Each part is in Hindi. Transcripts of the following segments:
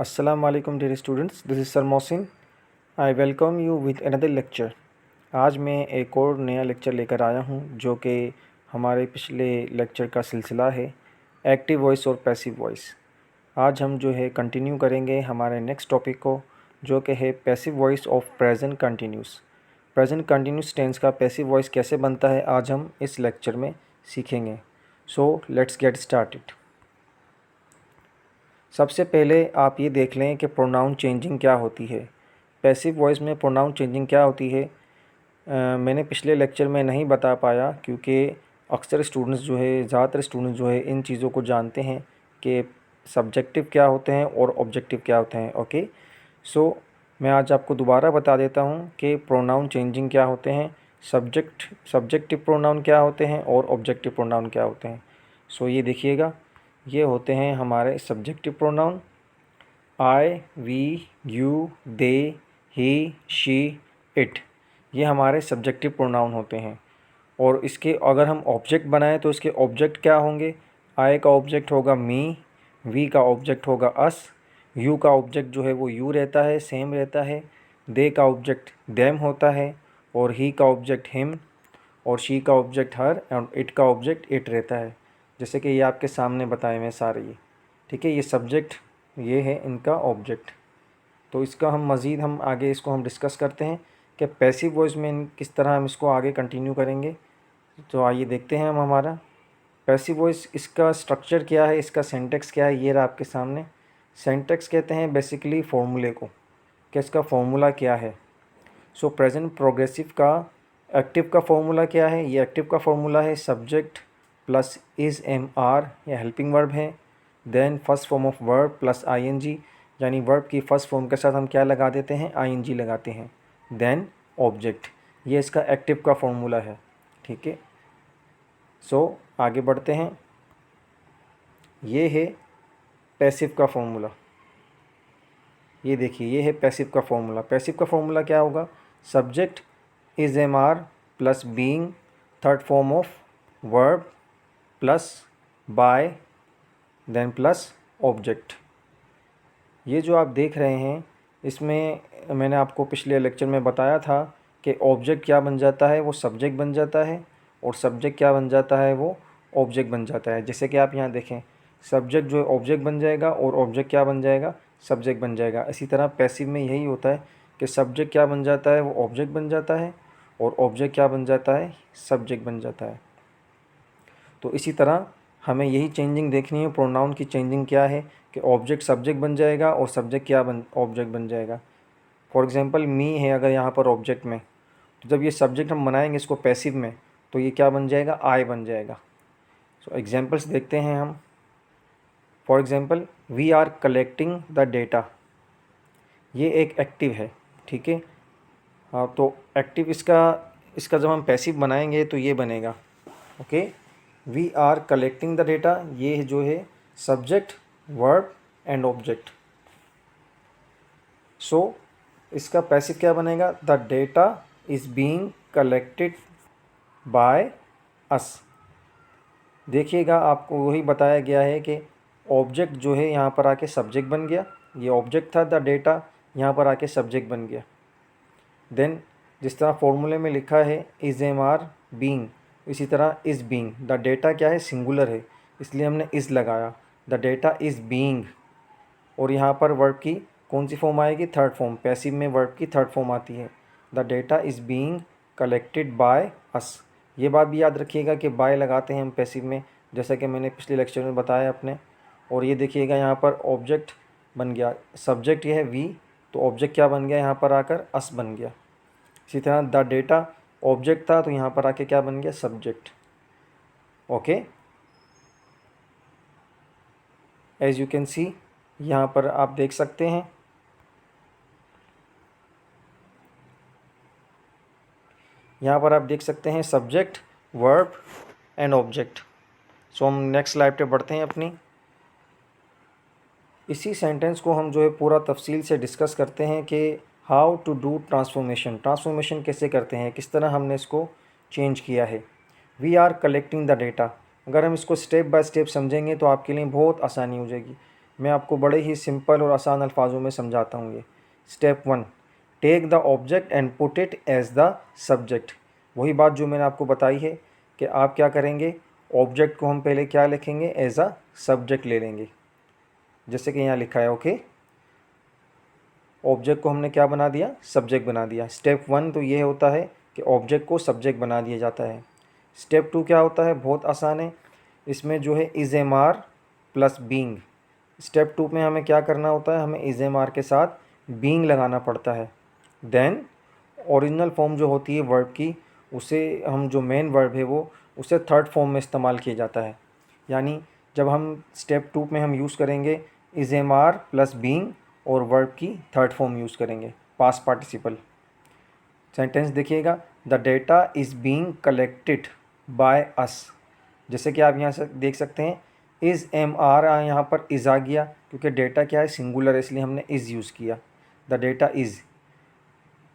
Assalamu alaikum dear students, this is Sir Mohsin. I welcome you with another lecture. आज मैं एक और नया लेक्चर लेकर आया हूँ जो कि हमारे पिछले लेक्चर का सिलसिला है एक्टिव वॉइस और पैसिव वॉइस। आज हम जो है कंटिन्यू करेंगे हमारे नेक्स्ट टॉपिक को जो कि है passive voice of present continuous. Present continuous tense का पैसिव वॉइस कैसे बनता है आज हम इस लेक्चर में सीखेंगे। So let's get started. सबसे पहले आप ये देख लें कि प्रोनाउन चेंजिंग क्या होती है। पैसिव वॉइस में प्रोनाउन चेंजिंग क्या होती है मैंने पिछले लेक्चर में नहीं बता पाया क्योंकि अक्सर स्टूडेंट्स जो है ज़्यादातर स्टूडेंट्स जो है इन चीज़ों को जानते हैं कि सब्जेक्टिव क्या होते हैं और ऑब्जेक्टिव क्या होते हैं। ओके, सो मैं आज आपको दोबारा बता देता हूँ कि प्रोनाउन चेंजिंग क्या होते हैं, सब्जेक्टिव प्रोनाउन क्या होते हैं और ऑब्जेक्टिव प्रोनाउन क्या होते हैं। सो ये देखिएगा, ये होते हैं हमारे subjective pronoun I, we, you, they, he, she, it. ये हमारे सब्जेक्टिव प्रोनाउन होते हैं। और इसके अगर हम ऑब्जेक्ट बनाएं तो इसके ऑब्जेक्ट क्या होंगे। आई का ऑब्जेक्ट होगा मी, वी का ऑब्जेक्ट होगा अस, यू का ऑब्जेक्ट जो है वो यू रहता है, सेम रहता है, दे का ऑब्जेक्ट देम होता है, और ही का ऑब्जेक्ट हिम, और शी का ऑब्जेक्ट हर, और इट का ऑब्जेक्ट इट रहता है। जैसे कि ये आपके सामने बताए हुए सारे ये, ठीक है। ये सब्जेक्ट, ये है इनका ऑब्जेक्ट। तो इसका हम मज़ीद हम आगे इसको हम डिस्कस करते हैं कि पैसिव वॉइस में किस तरह हम इसको आगे कंटिन्यू करेंगे। तो आइए देखते हैं हम हमारा पैसिव वॉइस, इसका स्ट्रक्चर क्या है, इसका सिंटैक्स क्या है। ये रहा आपके सामने। सिंटैक्स कहते हैं बेसिकली फॉर्मूले को, कि इसका फॉर्मूला क्या है। सो प्रेजेंट प्रोग्रेसिव का एक्टिव का फॉर्मूला क्या है। ये एक्टिव का फॉर्मूला है subject plus is am are, या हेल्पिंग वर्ब है। Then first form of verb plus ING, यानी वर्ब की फर्स्ट फॉर्म के साथ हम क्या लगा देते हैं, आईएनजी लगाते हैं। देन ऑब्जेक्ट, ये इसका एक्टिव का फॉर्मूला है, ठीक है। सो आगे बढ़ते हैं। ये है पैसिव का फॉर्मूला। ये देखिए, ये है पैसिव का फॉर्मूला। पैसिव का फॉर्मूला क्या होगा, subject is am are plus being, third form of verb plus by, then plus object. ये जो आप देख रहे हैं इसमें मैंने आपको पिछले लेक्चर में बताया था कि ऑब्जेक्ट क्या बन जाता है, वो सब्जेक्ट बन जाता है, और सब्जेक्ट क्या बन जाता है, वो ऑब्जेक्ट बन जाता है। जैसे कि आप यहाँ देखें, सब्जेक्ट जो है ऑब्जेक्ट बन जाएगा और ऑब्जेक्ट क्या बन जाएगा, सब्जेक्ट बन जाएगा। इसी तरह पैसिव में यही होता है कि सब्जेक्ट क्या बन जाता है, वो ऑब्जेक्ट बन जाता है, और ऑब्जेक्ट क्या बन जाता है, सब्जेक्ट बन जाता है। तो इसी तरह हमें यही चेंजिंग देखनी है। प्रोनाउन की चेंजिंग क्या है कि ऑब्जेक्ट सब्जेक्ट बन जाएगा और सब्जेक्ट क्या ऑब्जेक्ट बन जाएगा। फॉर एग्जांपल मी है अगर यहाँ पर ऑब्जेक्ट में, तो जब ये सब्जेक्ट हम बनाएंगे इसको पैसिव में, तो ये क्या बन जाएगा, आई बन जाएगा। सो एग्जांपल्स देखते हैं हम। For example we are collecting the data, ये एक एक्टिव है, ठीक है। हाँ, तो एक्टिव इसका जब हम पैसिव बनाएंगे तो ये बनेगा, okay. We are collecting the data, ये जो है subject, verb and object. So इसका पैसिव क्या बनेगा, the data is being collected by us. देखिएगा, आपको वही बताया गया है कि ऑब्जेक्ट जो है यहाँ पर आके सब्जेक्ट बन गया। ये ऑब्जेक्ट था द डेटा, यहाँ पर आके सब्जेक्ट बन गया। देन जिस तरह फॉर्मूले में लिखा है इज़ एम आर बीइंग, इसी तरह इज़ बीइंग। द डेटा क्या है, सिंगुलर है, इसलिए हमने इज़ लगाया। द डेटा इज़ बीइंग, और यहाँ पर वर्ब की कौन सी फॉर्म आएगी, थर्ड फॉर्म। पैसिव में वर्ब की थर्ड फॉर्म आती है। The data is being collected by अस। ये बात भी याद रखिएगा कि बाय लगाते हैं हम पैसिव में, जैसा कि मैंने पिछले लेक्चर में बताया अपने। और ये देखिएगा यहाँ पर ऑब्जेक्ट बन गया, सब्जेक्ट ये है वी, तो ऑब्जेक्ट क्या बन गया, यहाँ पर आकर अस बन गया। इसी तरह द डेटा ऑब्जेक्ट था, तो यहाँ पर आके क्या बन गया, subject, okay. As you can see, यहाँ पर आप देख सकते हैं, यहाँ पर आप देख सकते हैं सब्जेक्ट, वर्ब एंड ऑब्जेक्ट। सो हम नेक्स्ट स्लाइड पे बढ़ते हैं अपनी। इसी सेंटेंस को हम जो है पूरा तफसील से डिस्कस करते हैं कि हाउ टू डू ट्रांसफॉर्मेशन कैसे करते हैं, किस तरह हमने इसको चेंज किया है। We are collecting the data, अगर हम इसको स्टेप बाय स्टेप समझेंगे तो आपके लिए बहुत आसानी हो जाएगी। मैं आपको बड़े ही सिंपल और आसान अल्फाजों में समझाता हूँ ये। Step 1, take the object and put it as the subject. वही बात जो मैंने आपको बताई है कि आप क्या करेंगे, ऑब्जेक्ट को हम पहले क्या लिखेंगे, एज अ सब्जेक्ट ले लेंगे, जैसे कि यहाँ लिखा है। ओके, ऑब्जेक्ट को हमने क्या बना दिया, सब्जेक्ट बना दिया। स्टेप 1 तो ये होता है कि ऑब्जेक्ट को सब्जेक्ट बना दिया जाता है। स्टेप 2 क्या होता है, बहुत आसान है। इसमें जो है is am are plus being. Step 2 में हमें क्या करना होता है, हमें इज एम आर के साथ बीइंग लगाना पड़ता है। देन ओरिजिनल फॉर्म जो होती है वर्ब की, उसे हम जो मेन वर्ब है वो उसे थर्ड फॉर्म में इस्तेमाल किया जाता है। यानी जब हम स्टेप 2 में हम यूज़ करेंगे is am are plus being और वर्ब की थर्ड फॉर्म यूज़ करेंगे, पास्ट पार्टिसिपल। सेंटेंस देखिएगा, the data is being collected by us. जैसे कि आप यहाँ से देख सकते हैं इज़ एम आर यहाँ पर इज़ आ गया, क्योंकि डेटा क्या है, सिंगुलर है, इसलिए हमने इज़ यूज़ किया, द डेटा इज़।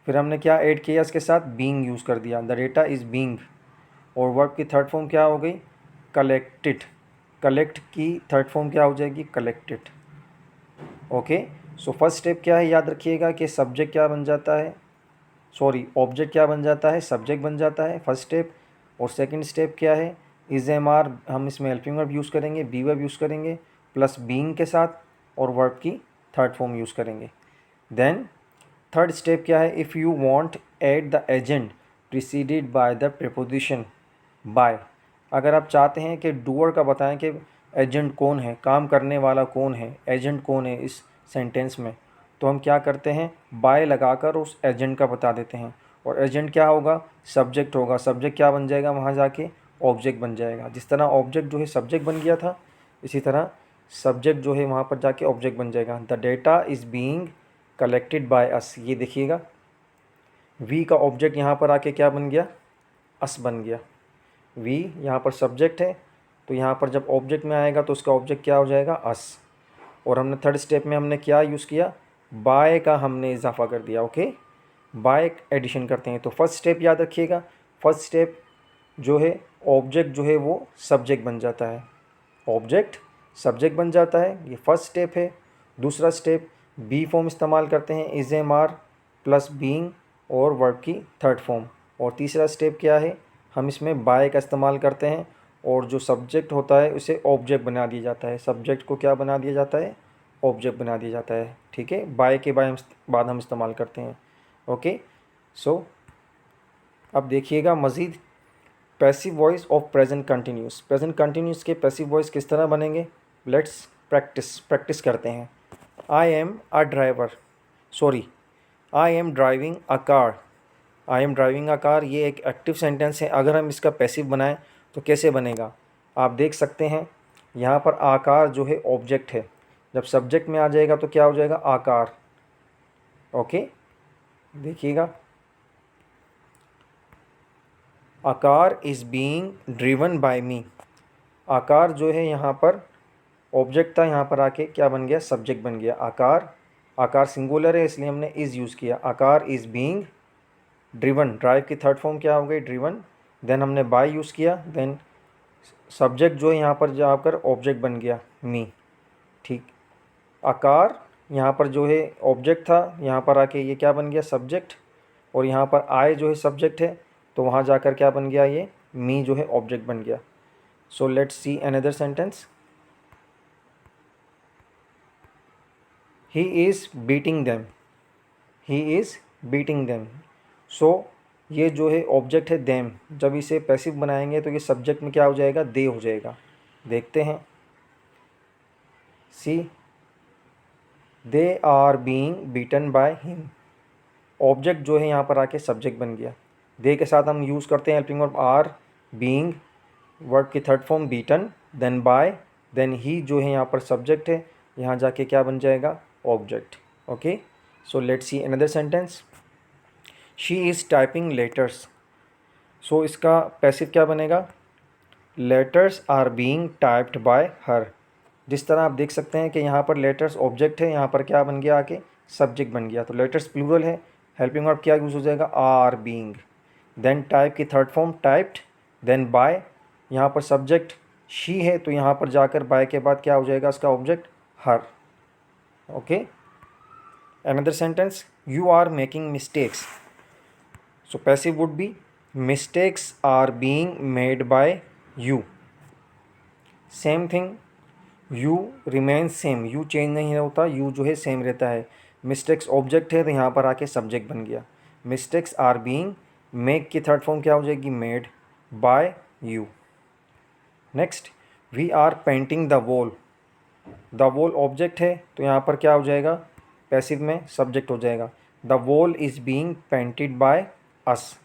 फिर हमने क्या ऐड किया, इसके साथ बीइंग यूज़ कर दिया, द डेटा इज़ बीइंग। और वर्ब की थर्ड फॉर्म क्या हो गई, कलेक्टेड। कलेक्ट की थर्ड फॉर्म क्या हो जाएगी, collected. Okay, so first step क्या है, याद रखिएगा कि सब्जेक्ट क्या बन जाता है, सॉरी ऑब्जेक्ट क्या बन जाता है, सब्जेक्ट बन जाता है फर्स्ट स्टेप। और सेकंड स्टेप क्या है, इज एम आर, हम इसमें हेल्पिंग वर्ब यूज़ करेंगे, बी वर्ब यूज़ करेंगे प्लस बीइंग के साथ, और वर्ब की थर्ड फॉर्म यूज़ करेंगे। देन थर्ड स्टेप क्या है, if you want add the agent preceded by the preposition by. अगर आप चाहते हैं कि डूअर का बताएं कि एजेंट कौन है, काम करने वाला कौन है, एजेंट कौन है इस सेंटेंस में, तो हम क्या करते हैं, बाय लगाकर उस एजेंट का बता देते हैं। और एजेंट क्या होगा, सब्जेक्ट होगा। सब्जेक्ट क्या बन जाएगा, वहाँ जाके ऑब्जेक्ट बन जाएगा। जिस तरह ऑब्जेक्ट जो है सब्जेक्ट बन गया था, इसी तरह सब्जेक्ट जो है वहाँ पर जाके ऑब्जेक्ट बन जाएगा। The data is being collected by अस। ये देखिएगा, वी का ऑब्जेक्ट यहाँ पर आके क्या बन गया, अस बन गया। वी यहाँ पर सब्जेक्ट है, तो यहाँ पर जब ऑब्जेक्ट में आएगा तो उसका ऑब्जेक्ट क्या हो जाएगा, अस। और हमने थर्ड स्टेप में हमने क्या यूज़ किया, बाय का हमने इजाफा कर दिया। ओके, बाय एडिशन करते हैं। तो फर्स्ट स्टेप याद रखिएगा, फर्स्ट स्टेप जो है ऑब्जेक्ट जो है वो सब्जेक्ट बन जाता है, ऑब्जेक्ट सब्जेक्ट बन जाता है, ये फर्स्ट स्टेप है। दूसरा स्टेप बी फॉर्म इस्तेमाल करते हैं, is am are plus being और वर्ब की थर्ड फॉर्म। और तीसरा स्टेप क्या है, हम इसमें बाय का इस्तेमाल करते हैं, और जो सब्जेक्ट होता है उसे ऑब्जेक्ट बना दिया जाता है। सब्जेक्ट को क्या बना दिया जाता है, ऑब्जेक्ट बना दिया जाता है। ठीक है, बाय के बाद हम इस्तेमाल करते हैं। ओके, सो अब देखिएगा मज़ीद, passive voice of present continuous. Present continuous के पैसिव वॉइस किस तरह बनेंगे, लेट्स प्रैक्टिस करते हैं। I am a driver, sorry I am driving a car. I am driving a car ये एक एक्टिव सेंटेंस है। अगर हम इसका पैसिव बनाएं तो कैसे बनेगा, आप देख सकते हैं यहाँ पर आकार जो है ऑब्जेक्ट है, जब सब्जेक्ट में आ जाएगा तो क्या हो जाएगा, आकार। ओके, देखिएगा, आकार इज़ बीइंग ड्रिवन बाय मी। आकार जो है यहाँ पर ऑब्जेक्ट था, यहाँ पर आके क्या बन गया, सब्जेक्ट बन गया। आकार, आकार सिंगुलर है इसलिए हमने इज़ यूज़ किया। आकार इज़ बीइंग ड्रिवन, ड्राइव की थर्ड फॉर्म क्या हो गई, ड्रिवन। देन हमने बाय यूज़ किया, देन सब्जेक्ट जो है यहाँ पर जाकर ऑब्जेक्ट बन गया, मी। ठीक, आकार यहाँ पर जो है ऑब्जेक्ट था, यहाँ पर आके ये क्या बन गया, सब्जेक्ट। और यहाँ पर आई जो है सब्जेक्ट है, तो वहाँ जाकर क्या बन गया, ये मी जो है ऑब्जेक्ट बन गया। So let's see another sentence, he is beating them, he is beating them. So ये जो है ऑब्जेक्ट है देम, जब इसे पैसिव बनाएंगे तो ये सब्जेक्ट में क्या हो जाएगा, दे हो जाएगा। देखते हैं, see they are being beaten by him. Object जो है यहाँ पर आके सब्जेक्ट बन गया। दे के साथ हम यूज़ करते हैं helping verb are, being verb की third form beaten, then by, then he जो है यहाँ पर सब्जेक्ट है, यहाँ जाके क्या बन जाएगा, object. Okay, so let's see another sentence, she is typing letters. So इसका पैसिव क्या बनेगा, letters are being typed by her. जिस तरह आप देख सकते हैं कि यहाँ पर लेटर्स ऑब्जेक्ट है, यहाँ पर क्या बन गया, आके सब्जेक्ट बन गया। तो लेटर्स प्लूरल है, हेल्पिंग वर्ब क्या यूज़ हो जाएगा, आर बीइंग। देन टाइप की third form typed, then by, यहाँ पर सब्जेक्ट शी है, तो यहाँ पर जाकर बाय के बाद क्या हो जाएगा, इसका object her. Okay, another sentence, you are making mistakes. So passive would be mistakes are being made by you. Same thing, you remain same, you change नहीं होता, यू जो है सेम रहता है. मिस्टेक्स ऑब्जेक्ट है तो यहाँ पर आके सब्जेक्ट बन गया. मिस्टेक्स आर बीइंग, मेक की थर्ड फॉर्म क्या हो जाएगी, made by you. Next, we are painting the wall. The wall object है तो यहाँ पर क्या हो जाएगा, पैसिव में सब्जेक्ट हो जाएगा. The wall is being painted by us.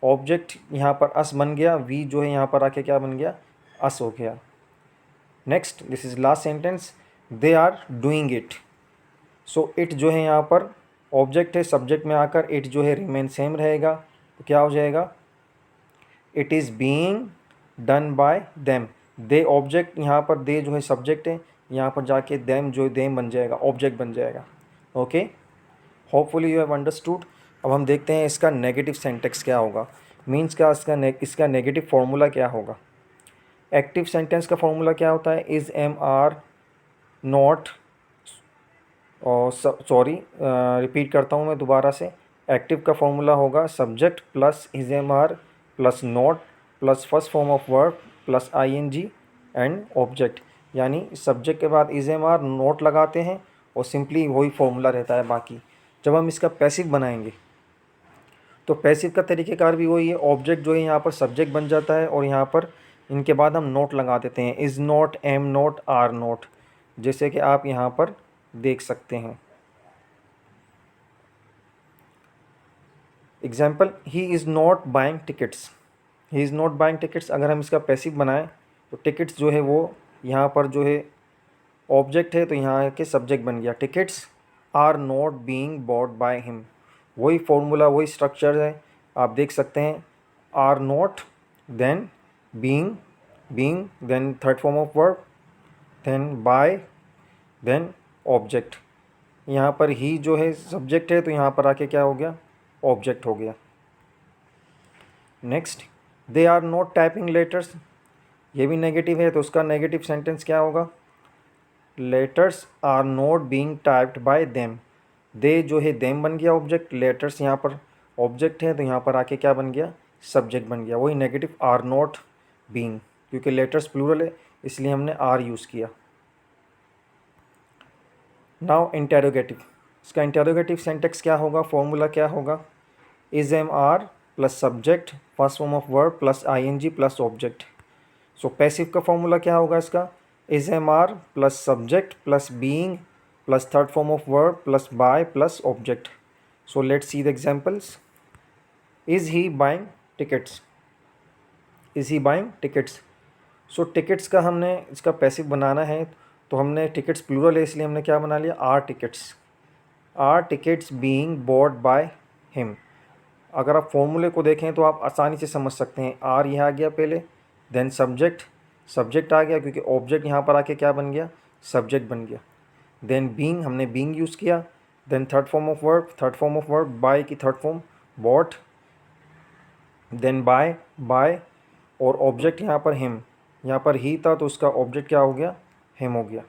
Object यहाँ पर अस बन गया, वी जो है यहाँ पर आके क्या बन गया, अस हो गया. Next, this is last sentence, they are doing it. So it जो है यहाँ पर ऑब्जेक्ट है, सब्जेक्ट में आकर इट जो है रिमेन सेम रहेगा, तो क्या हो जाएगा, it is being done by them. They object, यहाँ पर दे जो है सब्जेक्ट है, यहाँ पर जाके देम जो देम बन जाएगा, ऑब्जेक्ट बन जाएगा. Okay, hopefully you have understood. अब हम देखते हैं इसका नेगेटिव सेंटेक्स क्या होगा, मीन्स का इसका नेगेटिव फॉर्मूला क्या होगा. एक्टिव सेंटेंस का फॉर्मूला क्या होता है, इज़ एम आर नॉट, और सॉरी रिपीट करता हूँ मैं दोबारा से. एक्टिव का फॉर्मूला होगा subject plus is am are plus not plus first form of verb plus I N G and object. यानी सब्जेक्ट के बाद इज एम आर नॉट लगाते हैं और सिंपली वही फॉर्मूला रहता है बाकी. जब हम इसका पैसिव बनाएंगे तो पैसिव का तरीक़ेकार भी वही है, ऑब्जेक्ट जो है यहाँ पर सब्जेक्ट बन जाता है और यहाँ पर इनके बाद हम नोट लगा देते हैं, is not, am not, are not, जैसे कि आप यहाँ पर देख सकते हैं. Example, he is not buying tickets. He is not buying tickets अगर हम इसका पैसिव बनाएं तो टिकट्स जो है वो यहाँ पर जो है ऑब्जेक्ट है तो यहाँ के सब्जेक्ट बन गया. Tickets are not being bought by him. वही फॉर्मूला, वही स्ट्रक्चर है, आप देख सकते हैं. Are not, then being, being then third form of verb, then by, then object. यहाँ पर ही जो है सब्जेक्ट है तो यहाँ पर आके क्या हो गया, ऑब्जेक्ट हो गया. Next, they are not typing letters. ये भी नेगेटिव है तो उसका नेगेटिव सेंटेंस क्या होगा, letters are not being typed by them. They जो है देम बन गया ऑब्जेक्ट, लेटर्स यहाँ पर ऑब्जेक्ट है तो यहाँ पर आके क्या बन गया, सब्जेक्ट बन गया. वही नेगेटिव, आर नॉट बीइंग, क्योंकि लेटर्स प्लूरल है इसलिए हमने आर यूज़ किया. Now interrogative. इसका इंटेरोगेटिव सेंटेक्स क्या होगा, फॉर्मूला क्या होगा, is am are plus subject first form of verb plus I N G plus object. So passive का फॉर्मूला क्या होगा इसका, is am are plus subject plus being plus third form of verb plus by plus object. So let's see the examples. Is he buying tickets. Is he buying tickets. So tickets का हमने इसका पैसिव बनाना है तो हमने टिकट्स प्लूरल है इसलिए हमने क्या बना लिया, are tickets. Are tickets being bought by him. अगर आप फॉर्मूले को देखें तो आप आसानी से समझ सकते हैं. आर यहाँ आ गया पहले, देन सब्जेक्ट, सब्जेक्ट आ गया क्योंकि ऑब्जेक्ट यहाँ पर आके क्या बन गया, सब्जेक्ट बन गया. देन बीइंग, हमने बीइंग यूज़ किया. Then third form of verb, third form of verb by की third form bought, then by, by, और ऑब्जेक्ट यहाँ पर हिम. यहाँ पर ही था तो उसका ऑब्जेक्ट क्या हो गया, हिम हो गया.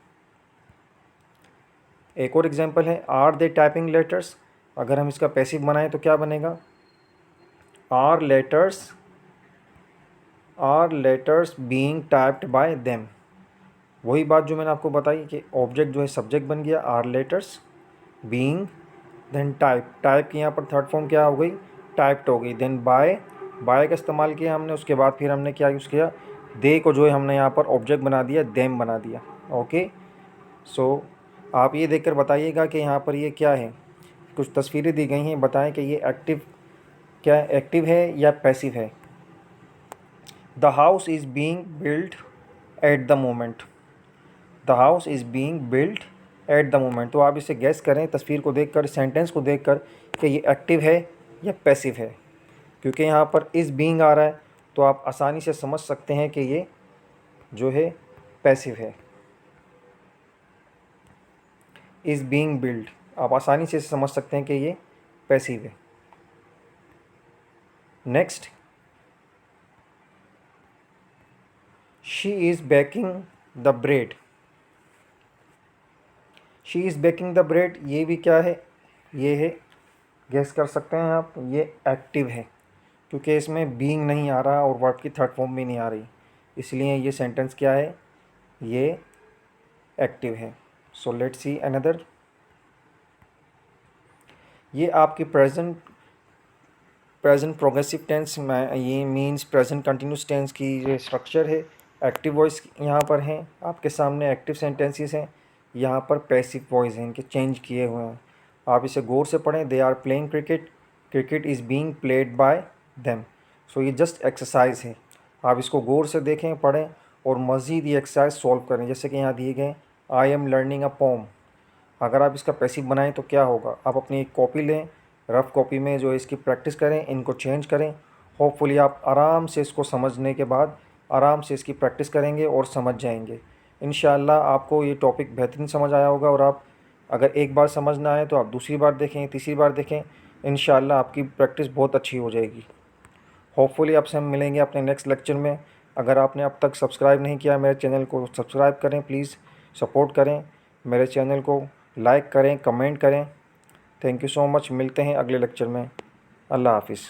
एक और एग्जांपल है, आर दे टाइपिंग लेटर्स. अगर हम इसका पैसिव बनाएं तो क्या बनेगा, are letters being typed by them. वही बात जो मैंने आपको बताई कि ऑब्जेक्ट जो है सब्जेक्ट बन गया, are letters being, then type, type की यहाँ पर थर्ड फॉर्म क्या हो गई, टाइप्ड हो गई. देन बाय, बाय का इस्तेमाल किया हमने, उसके बाद फिर हमने क्या यूज़ किया, दे को जो है हमने यहाँ पर ऑब्जेक्ट बना दिया, देम बना दिया. ओके, सो आप ये देखकर बताइएगा कि यहाँ पर ये क्या है. कुछ तस्वीरें दी गई हैं, बताएं कि ये एक्टिव, क्या एक्टिव है या पैसिव है. The house is being built at the moment. The house is being built at the moment. तो आप इसे गैस करें तस्वीर को देखकर, सेंटेंस को देखकर कि ये एक्टिव है या पैसिव है. क्योंकि यहाँ पर इज़ बीइंग आ रहा है तो आप आसानी से समझ सकते हैं कि ये जो है पैसिव है. इज़ बीइंग बिल्ड, आप आसानी से समझ सकते हैं कि ये पैसिव है. Next, she is baking the bread. She is baking the bread, ये भी क्या है, ये है, गेस कर सकते हैं आप, ये एक्टिव है क्योंकि इसमें बीइंग नहीं आ रहा और वर्ब की थर्ड फॉर्म भी नहीं आ रही, इसलिए ये सेंटेंस क्या है, ये एक्टिव है। सो लेट्स सी अनदर। ये आपकी प्रेजेंट प्रोग्रेसिव टेंस में, ये मीन्स प्रेजेंट कंटिन्यूस टेंस की ये स्ट्रक्चर है। एक्टिव वॉइस यहाँ पर हैं आपके सामने, एक्टिव सेंटेंसेस हैं, यहाँ पर पैसिव वॉइस हैं, इनके चेंज किए हुए हैं। आप इसे गौर से पढ़ें। They are playing cricket, cricket is being played by them. So ये जस्ट एक्सरसाइज है, आप इसको गौर से देखें, पढ़ें और मज़ीद ये एक्सरसाइज सॉल्व करें। जैसे कि यहाँ दिए गए, I am learning a poem, अगर आप इसका पैसिव बनाएं तो क्या होगा, आप अपनी एक कॉपी लें, रफ़ कॉपी में जो है इसकी प्रैक्टिस करें, इनको चेंज करें। होपफुली आप आराम से इसको समझने के बाद आराम से इसकी प्रैक्टिस करेंगे और समझ जाएंगे। इंशाअल्लाह आपको ये टॉपिक बेहतरीन समझ आया होगा और आप अगर एक बार समझ ना आए तो आप दूसरी बार देखें, तीसरी बार देखें, इंशाअल्लाह आपकी प्रैक्टिस बहुत अच्छी हो जाएगी। होपफुली आपसे हम मिलेंगे अपने नेक्स्ट लेक्चर में। अगर आपने अब तक सब्सक्राइब नहीं किया मेरे चैनल को, सब्सक्राइब करें प्लीज़, सपोर्ट करें मेरे चैनल को, लाइक करें, कमेंट करें। थैंक यू सो मच, मिलते हैं अगले लेक्चर में। अल्लाह हाफ़िज़।